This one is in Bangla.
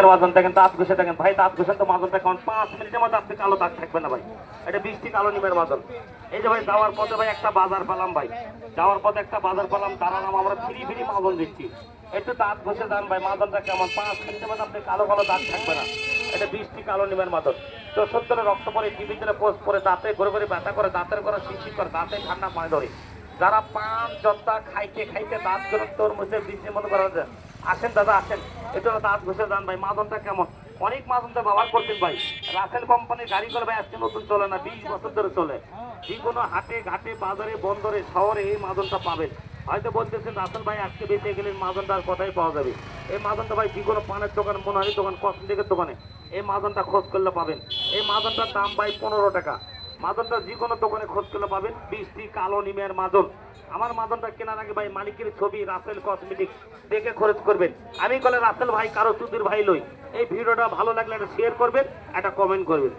মাজন দেখেন, দাঁত ঘষে দেখেন ভাই, দাঁত ঘষেন তো মাজনটা কেমন। 5 মিনিটের মধ্যে আপনি কালো দাগ থাকবে না ভাই। এটা বৃষ্টি কালো নিমের মাজন। এই যে ভাই যাওয়ার পথে ভাই একটা বাজার পেলাম ভাই, যাওয়ার পথে একটা বাজার পেলাম, দাঁড়ালাম, আমরা ফ্রি ফ্রি মাজন দিচ্ছি। একটু দাঁত ঘষে যান ভাই, মাজনটা কেমন। 5 মিনিটের মধ্যে আপনি কালো কালো দাগ থাকবে না। এটা বৃষ্টি কালো নিমের মাজন। 74 রক্ত পরে, টিভিতে পোস্ট করে, দাঁতে ঘুরে ঘুরে ব্যথা করে, দাঁতের করে শিশি করে, দাঁতে ঠান্ডা পানি ধরে, যারা পান জর্দা খাইতে খাইতে দাঁত করে তোর মধ্যে বৃষ্টি মনে করা যায়, আসেন দাদা আসেন, এটা দাঁত ঘষে যান ভাই। মাজনটা কেমন, অনেক মাজন তো ব্যবহার করতেন ভাই। রাসেল কোম্পানির গাড়ি করে ভাই আজকে নতুন চলে না, 20 বছর ধরে চলে। যে কোনো হাটে ঘাটে বাজারে বন্দরে শহরে এই মাজনটা পাবেন। হয়তো বলতেছেন রাসেল ভাই আজকে বেঁচে গেলেন, মাজনটার কথাই পাওয়া যাবে। এই মাজনটা ভাই যে কোনো পানের দোকান, মনোহারি দোকান, কসমেটিকের দোকানে এই মাজনটা খোঁজ করলে পাবেন। এই মাজনটার দাম ভাই 15 টাকা। মাজনটা যে কোনো দোকানে খোঁজ করলে পাবেন, বৃষ্টি কালো নিমের মাজন। আমার মাজনটা কেনার আগে ভাই মালিকের ছবি রাসেল কসমেটিক্স দেখে খরচ করবেন। আমি বলে রাসেল ভাই কারো সুধীর ভাই লই। এই ভিডিওটা ভালো লাগলে একটা শেয়ার করবেন, একটা কমেন্ট করবেন।